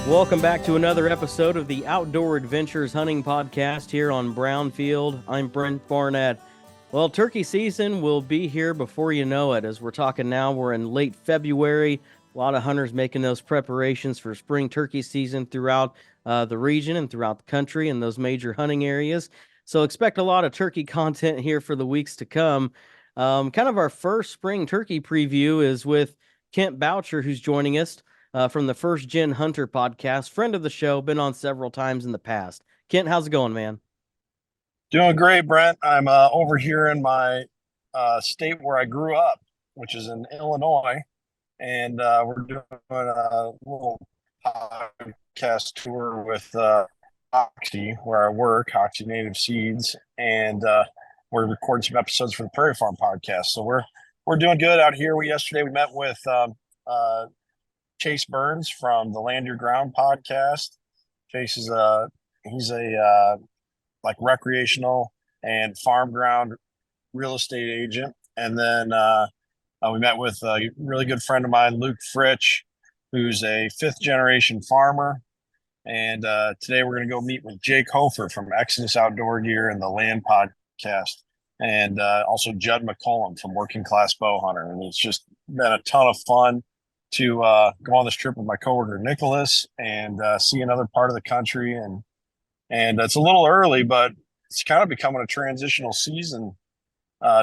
Welcome back to another episode of the Outdoor Adventures Hunting Podcast here on Brownfield. I'm Brent Barnett. Well, turkey season will be here before you know it. As we're talking now, we're in late February. A lot of hunters making those preparations for spring turkey season throughout the region and throughout the country and those major hunting areas. So expect a lot of turkey content here for the weeks to come. Kind of our first spring turkey preview is with Kent Boucher, who's joining us from the First Gen Hunter podcast, friend of the show, been on several times in the past. Kent, how's it going, man? Doing great, Brent. I'm over here in my state where I grew up, which is in Illinois, and we're doing a little podcast tour with Oxy, where I work, Oxy Native Seeds, and we're recording some episodes for the Prairie Farm podcast. So we're doing good out here. Yesterday we met with Chase Burns from the Land Your Ground podcast. Chase is he's a like recreational and farm ground real estate agent. And then we met with a really good friend of mine, Luke Fritch, who's a fifth generation farmer. And today we're going to go meet with Jake Hofer from Exodus Outdoor Gear and the Land Podcast, and also Judd McCollum from Working Class Bow Hunter. And it's just been a ton of fun to go on this trip with my coworker Nicholas and see another part of the country. And it's a little early, but it's kind of becoming a transitional season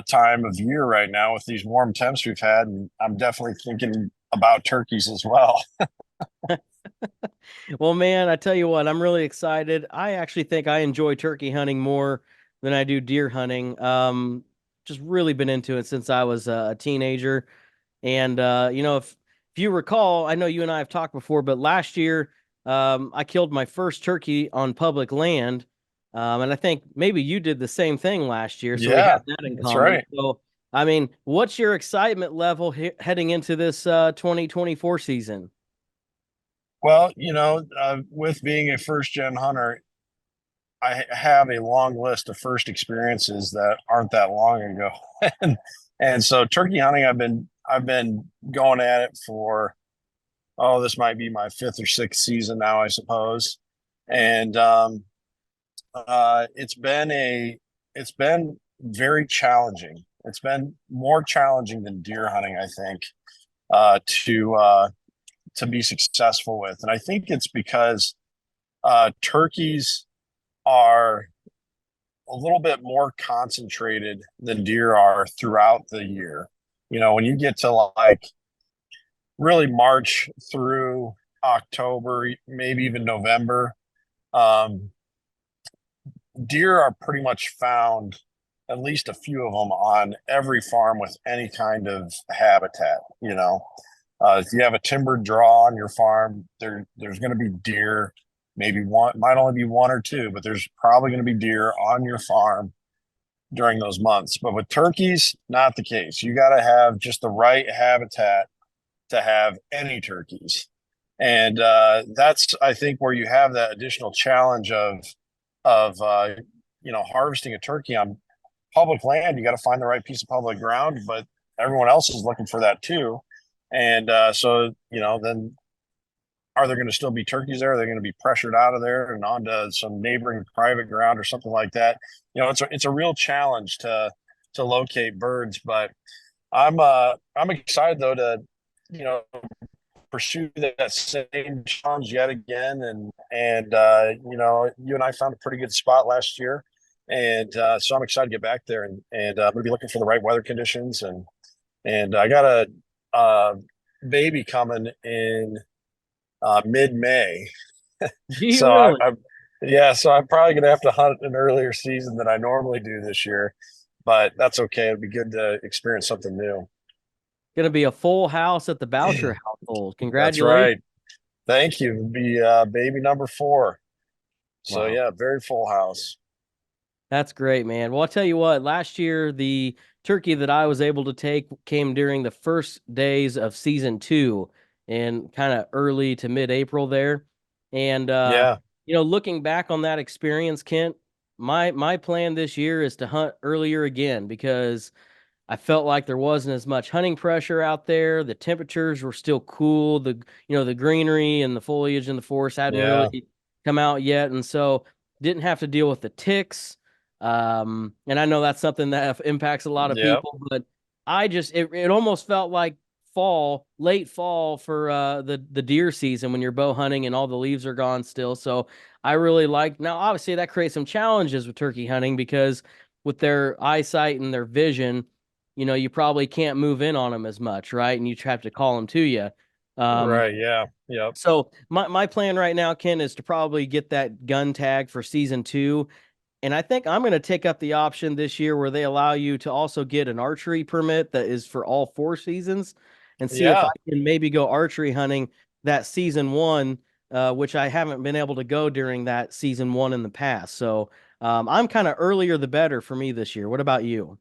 time of year right now with these warm temps we've had. And I'm definitely thinking about turkeys as well. Well, man, I tell you what, I'm really excited. I actually think I enjoy turkey hunting more than I do deer hunting. Just really been into it since I was a teenager. And, if you recall, I know you and I have talked before, but last year, I killed my first turkey on public land. And I think maybe you did the same thing last year. So we Yeah, have that in that's common. right. So, I mean, what's your excitement level heading into this 2024 season? Well, with being a first gen hunter, I have a long list of first experiences that aren't that long ago. and so turkey hunting, I've been going at it for, this might be my fifth or sixth season now, I suppose. And it's been very challenging. It's been more challenging than deer hunting, I think, to be successful with. And I think it's because turkeys are a little bit more concentrated than deer are throughout the year. When you get to like really March through October, maybe even November, um, deer are pretty much found, at least a few of them, on every farm with any kind of habitat. If you have a timbered draw on your farm, there's going to be deer. Maybe one, might only be one or two, but there's probably going to be deer on your farm during those months. But with turkeys, not the case. You got to have just the right habitat to have any turkeys. And that's, I think, where you have that additional challenge of harvesting a turkey on public land. You got to find the right piece of public ground, but everyone else is looking for that too. And then are there going to still be turkeys there? Are they going to be pressured out of there and onto some neighboring private ground or something like that? It's a real challenge to locate birds. But I'm excited though to you know pursue that same challenge yet again. And you and I found a pretty good spot last year, and so I'm excited to get back there. And I'm going to be looking for the right weather conditions. And I got a baby coming in mid-May. Do you So really? so I'm probably gonna have to hunt an earlier season than I normally do this year, but that's okay. It'd be good to experience something new. Going to be a full house at the Boucher household. That's Congratulations. right. Thank you. It'll be baby number 4. So Wow. yeah, very full house. That's great, man. Well, I'll tell you what, last year, the turkey that I was able to take came during the first days of season 2 in kind of early to mid-April there. And, Yeah. looking back on that experience, Kent, my plan this year is to hunt earlier again because I felt like there wasn't as much hunting pressure out there. The temperatures were still cool. The greenery and the foliage in the forest hadn't Yeah. really come out yet, and so didn't have to deal with the ticks. And I know that's something that impacts a lot of Yep. people, but it almost felt like fall, late fall for the deer season when you're bow hunting and all the leaves are gone still. So I really like. Now obviously that creates some challenges with turkey hunting because with their eyesight and their vision, you probably can't move in on them as much, right? And you have to call them to you. Um, Right. Yeah. Yep. so my plan right now, Ken, is to probably get that gun tag for season 2. And I think I'm going to take up the option this year where they allow you to also get an archery permit that is for all 4 seasons and see if I Yeah. can maybe go archery hunting that season 1, which I haven't been able to go during that season 1 in the past. So I'm kind of earlier the better for me this year. What about you?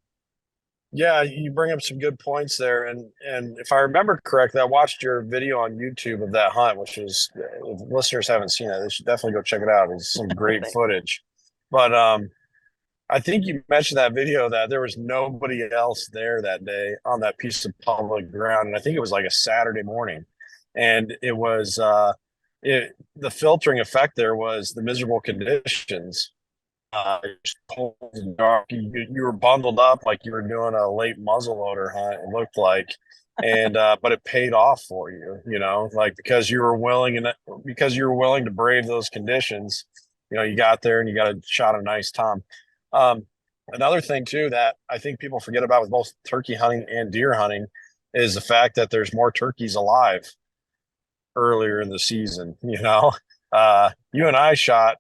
Yeah, you bring up some good points there, and if I remember correctly, I watched your video on YouTube of that hunt, which was, if listeners haven't seen it, they should definitely go check it out. It's some great Thank footage. But I think you mentioned that video that there was nobody else there that day on that piece of public ground, and I think it was like a Saturday morning, and it was the filtering effect there was the miserable conditions. It's cold and dark. You were bundled up like you were doing a late muzzleloader hunt. It looked like, and but it paid off for you. Like because you were willing to brave those conditions. You got there and you got a shot a nice tom. Um, Another thing too that I think people forget about with both turkey hunting and deer hunting is the fact that there's more turkeys alive earlier in the season. You and I shot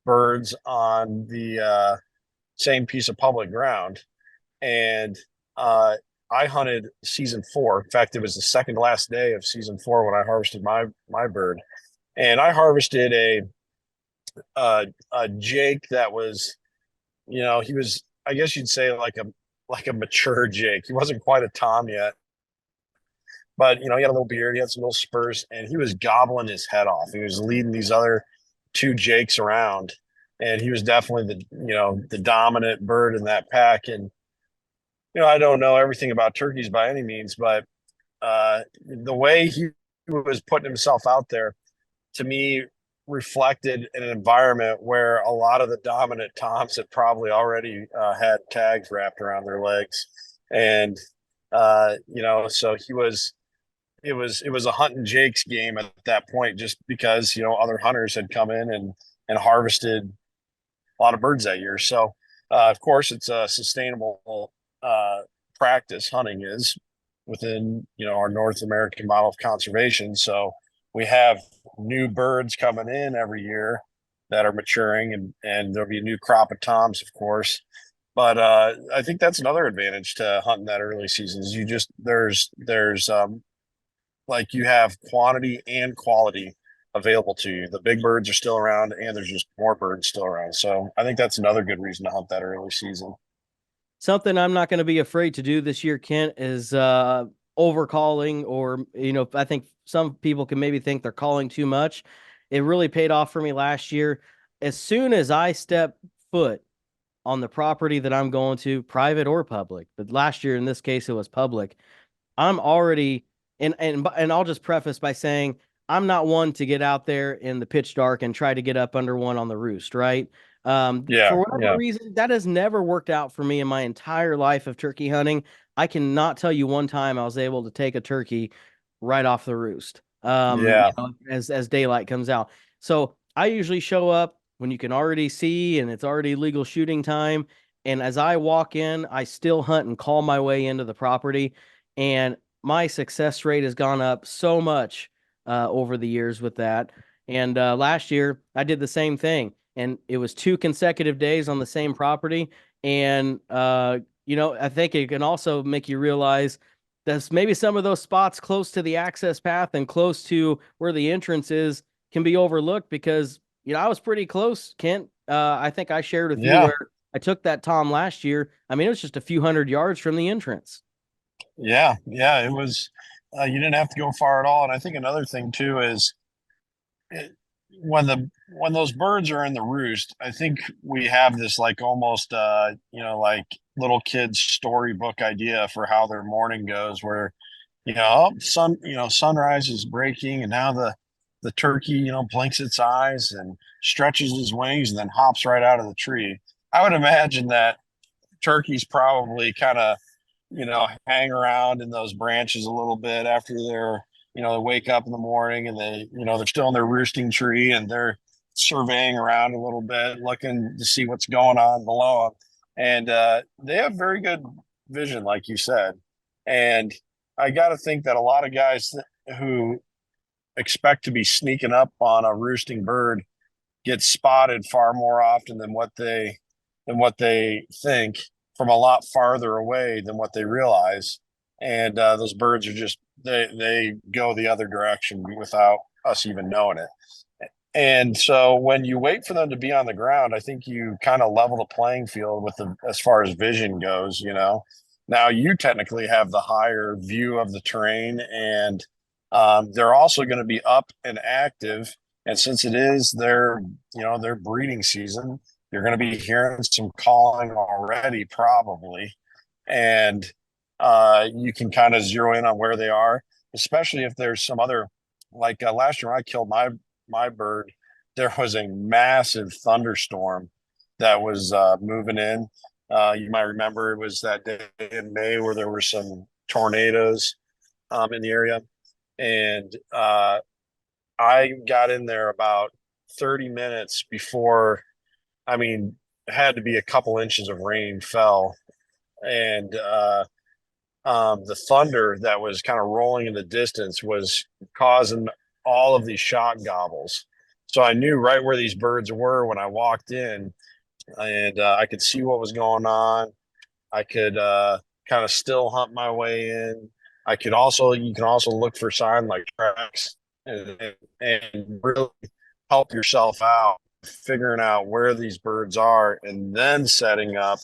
birds on the same piece of public ground. And I hunted season 4. In fact, it was the second to last day of season 4 when I harvested my bird. And I harvested a Jake that was, he was, I guess you'd say like a mature Jake. He wasn't quite a Tom yet, but he had a little beard, he had some little spurs, and he was gobbling his head off. He was leading these other 2 Jakes around, and he was definitely the dominant bird in that pack. And I don't know everything about turkeys by any means, but the way he was putting himself out there, to me, reflected an environment where a lot of the dominant toms had probably already had tags wrapped around their legs, and so it was a hunting Jake's game at that point, just because other hunters had come in and harvested a lot of birds that year. So of course it's a sustainable practice. Hunting is within our North American model of conservation. So we have new birds coming in every year that are maturing, and there'll be a new crop of toms, of course. But I think that's another advantage to hunting that early season is there's like you have quantity and quality available to you. The big birds are still around, and there's just more birds still around. So I think that's another good reason to hunt that early season. Something I'm not going to be afraid to do this year, Kent, is overcalling, or I think some people can maybe think they're calling too much. It really paid off for me last year. As soon as I step foot on the property that I'm going to, private or public, but last year in this case it was public, I'm already and I'll just preface by saying I'm not one to get out there in the pitch dark and try to get up under one on the roost, right? Yeah, For whatever yeah, reason, that has never worked out for me in my entire life of turkey hunting. I cannot tell you one time I was able to take a turkey right off the roost. yeah, As daylight comes out. So I usually show up when you can already see and it's already legal shooting time. And as I walk in, I still hunt and call my way into the property. And my success rate has gone up so much over the years with that. And last year, I did the same thing. And it was 2 consecutive days on the same property. And, I think it can also make you realize that maybe some of those spots close to the access path and close to where the entrance is can be overlooked because, I was pretty close, Kent. I think I shared with you yeah, where I took that Tom last year. I mean, it was just a few hundred yards from the entrance. yeah. It was. You didn't have to go far at all. And I think another thing too is, it, when those birds are in the roost, I think we have this like almost like little kids storybook idea for how their morning goes, where sunrise is breaking, and now the turkey blinks its eyes and stretches his wings and then hops right out of the tree. I would imagine that turkeys probably kind of hang around in those branches a little bit after they wake up in the morning, and they're still in their roosting tree, and they're surveying around a little bit, looking to see what's going on below them. And they have very good vision, like you said. And I got to think that a lot of guys who expect to be sneaking up on a roosting bird get spotted far more often than what they think, from a lot farther away than what they realize. And those birds are just they go the other direction without us even knowing it. And so when you wait for them to be on the ground, I think you kind of level the playing field with the as far as vision goes. Now you technically have the higher view of the terrain, and they're also going to be up and active. And since it is their breeding season, you're going to be hearing some calling already, probably, and you can kind of zero in on where they are, especially if there's some other. Like last year, when I killed my bird, there was a massive thunderstorm that was moving in. You might remember it was that day in May where there were some tornadoes in the area, and I got in there about 30 minutes before. I mean, it had to be a couple inches of rain fell, and the thunder that was kind of rolling in the distance was causing all of these shot gobbles. So I knew right where these birds were when I walked in, and I could see what was going on. I could kind of still hunt my way in. You can also look for sign like tracks, and really help yourself out figuring out where these birds are, and then setting up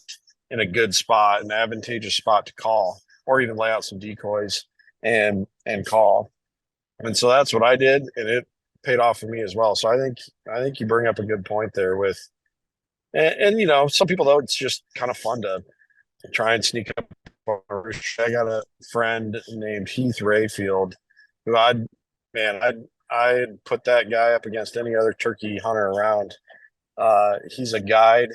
in a good spot, an advantageous spot to call, or even lay out some decoys and call. And so that's what I did, and it paid off for me as well. So I think you bring up a good point there with, and some people, though, it's just kind of fun to try and sneak up. I got a friend named Heath Rayfield who I'd put that guy up against any other turkey hunter around. He's a guide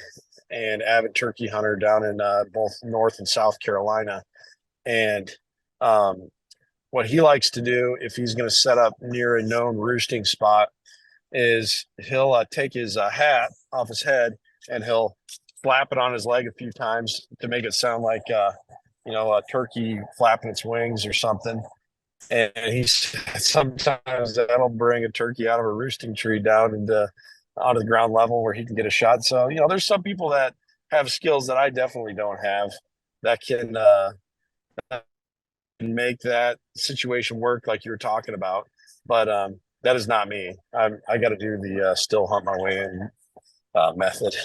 and avid turkey hunter down in both North and South Carolina. And what he likes to do if he's going to set up near a known roosting spot is he'll take his hat off his head, and he'll slap it on his leg a few times to make it sound like a turkey flapping its wings or something. And he's sometimes that'll bring a turkey out of a roosting tree down into onto the ground level where he can get a shot. So there's some people that have skills that I definitely don't have that can make that situation work like you were talking about. But that is not me. I got to do the still hunt my way in method.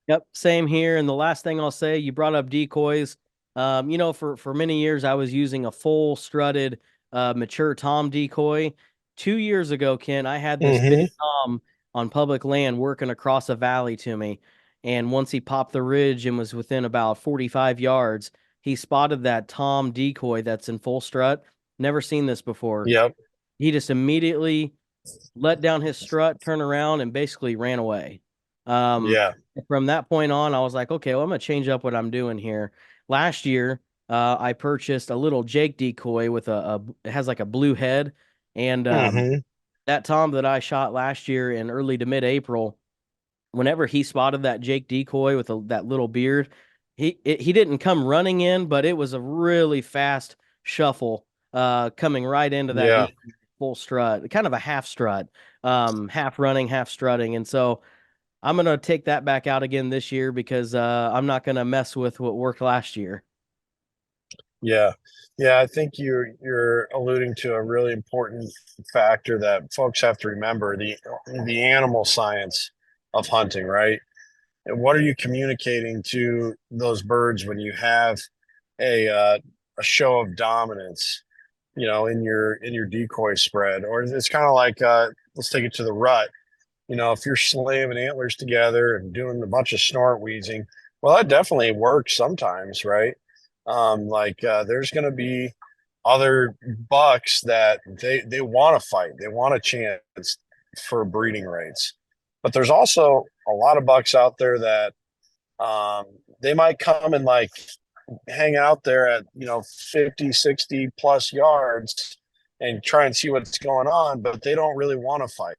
Yep, same here. And the last thing I'll say, you brought up decoys. For many years I was using a full strutted mature tom decoy. 2 years ago, Ken, I had this big tom on public land working across a valley to me. And once he popped the ridge and was within about 45 yards, he spotted that tom decoy that's in full strut. Never seen this before. Yep. He just immediately let down his strut, turned around, and basically ran away. Yeah. From that point on, I was like, okay, well, I'm going to change up what I'm doing here. Last year, I purchased a little Jake decoy with it has like a blue head. And that tom that I shot last year in early to mid-April, whenever he spotted that Jake decoy with that little beard, he didn't come running in, but it was a really fast shuffle coming right into that Yeah. full strut, kind of a half strut, half running, half strutting. And so I'm going to take that back out again this year because I'm not going to mess with what worked last year. Yeah. Yeah. I think you're alluding to a really important factor that folks have to remember, the animal science of hunting, right? And what are you communicating to those birds when you have a show of dominance, in your decoy spread? Or it's kind of like let's take it to the rut. if you're slamming antlers together and doing a bunch of snort wheezing, well, that definitely works sometimes, right? There's going to be other bucks that they want to fight, they want a chance for breeding rates, but there's also a lot of bucks out there that they might come and like hang out there at 50, 60 plus yards and try and see what's going on, but they don't really want to fight.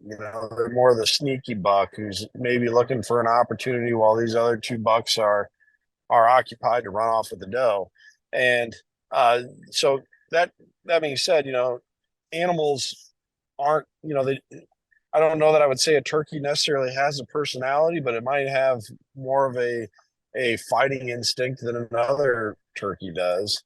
They're more the sneaky buck who's maybe looking for an opportunity while these other two bucks are occupied to run off with the doe. And so that being said, animals aren't, I don't know that I would say a turkey necessarily has a personality, but it might have more of a fighting instinct than another turkey does.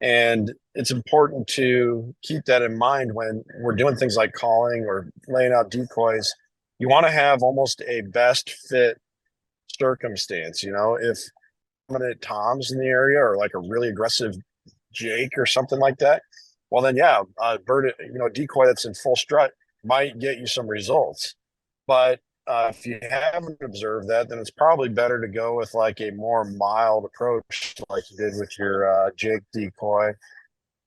And it's important to keep that in mind when we're doing things like calling or laying out decoys. You want to have almost a best fit circumstance. If dominant toms in the area or like a really aggressive jake or something like that, well then yeah, a bird, decoy that's in full strut might get you some results. But if you haven't observed that, then it's probably better to go with like a more mild approach, like you did with your jake decoy,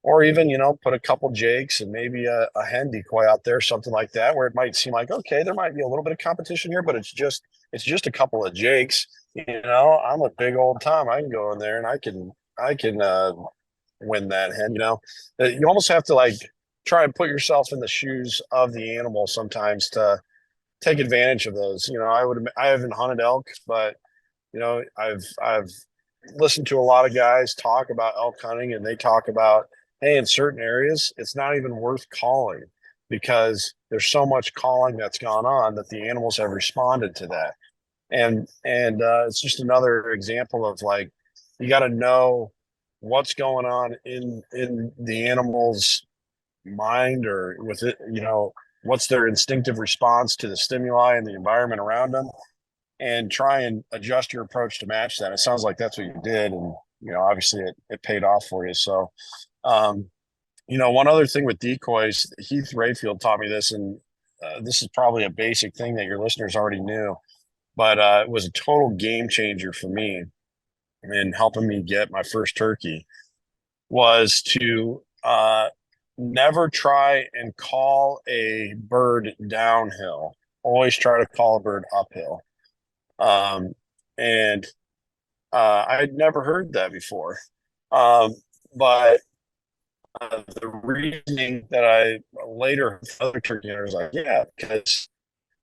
or even put a couple jakes and maybe a hen decoy out there, something like that, where it might seem like, okay, there might be a little bit of competition here, but it's just a couple of jakes. I'm a big old tom, I can go in there and I can win that hen. You almost have to like try and put yourself in the shoes of the animal sometimes to take advantage of those. I haven't hunted elk, but I've listened to a lot of guys talk about elk hunting, and they talk about, hey, in certain areas it's not even worth calling because there's so much calling that's gone on that the animals have responded to that. And it's just another example of like, you got to know what's going on in the animal's mind or with it, what's their instinctive response to the stimuli and the environment around them, and try and adjust your approach to match that. It sounds like that's what you did, and obviously it paid off for you. So one other thing with decoys, Heath Rayfield taught me this, and this is probably a basic thing that your listeners already knew, but it was a total game changer for me in helping me get my first turkey, was to never try and call a bird downhill. Always try to call a bird uphill. And I'd never heard that before. But the reasoning that I later heard other turkey hunters like, yeah, because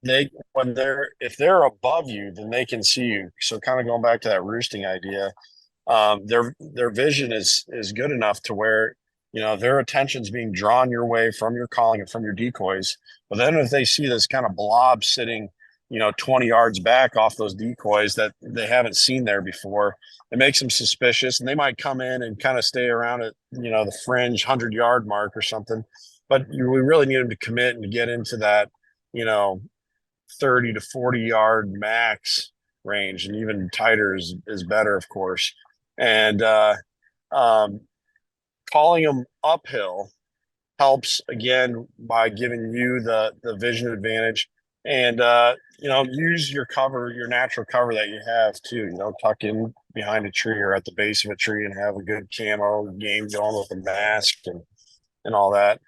if they're above you, then they can see you. So kind of going back to that roosting idea, their vision is good enough to where their attention's being drawn your way from your calling and from your decoys. But then if they see this kind of blob sitting 20 yards back off those decoys that they haven't seen there before, it makes them suspicious, and they might come in and kind of stay around at the fringe 100-yard mark or something. But we really need them to commit and to get into that 30 to 40 yard max range, and even tighter is better, of course. And calling them uphill helps again by giving you the vision advantage, and use your cover, your natural cover that you have too. Tuck in behind a tree or at the base of a tree and have a good camo game going with a mask and all that.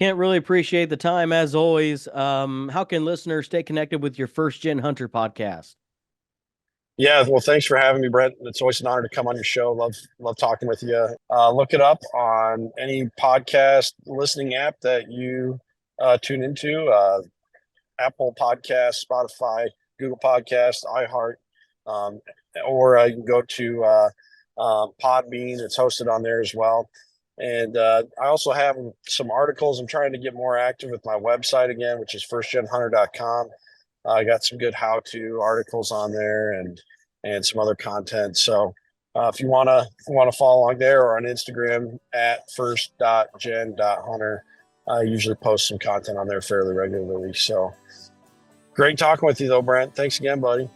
Can't really appreciate the time as always. How can listeners stay connected with your First Gen Hunter podcast? Yeah, well, thanks for having me, Brent. It's always an honor to come on your show. Love talking with you. Look it up on any podcast listening app that you tune into, Apple Podcasts, Spotify, Google Podcasts, iHeart, or you can go to Podbean. It's hosted on there as well. And I also have some articles. I'm trying to get more active with my website again, which is firstgenhunter.com. I got some good how-to articles on there and some other content. So if you want to follow along there, or on Instagram at first.gen.hunter, I usually post some content on there fairly regularly. So great talking with you though, Brent. Thanks again, buddy.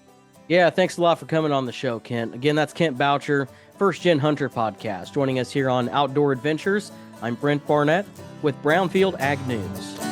Yeah, thanks a lot for coming on the show, Kent. Again, that's Kent Boucher, First Gen Hunter podcast, joining us here on Outdoor Adventures. I'm Brent Barnett with Brownfield Ag News.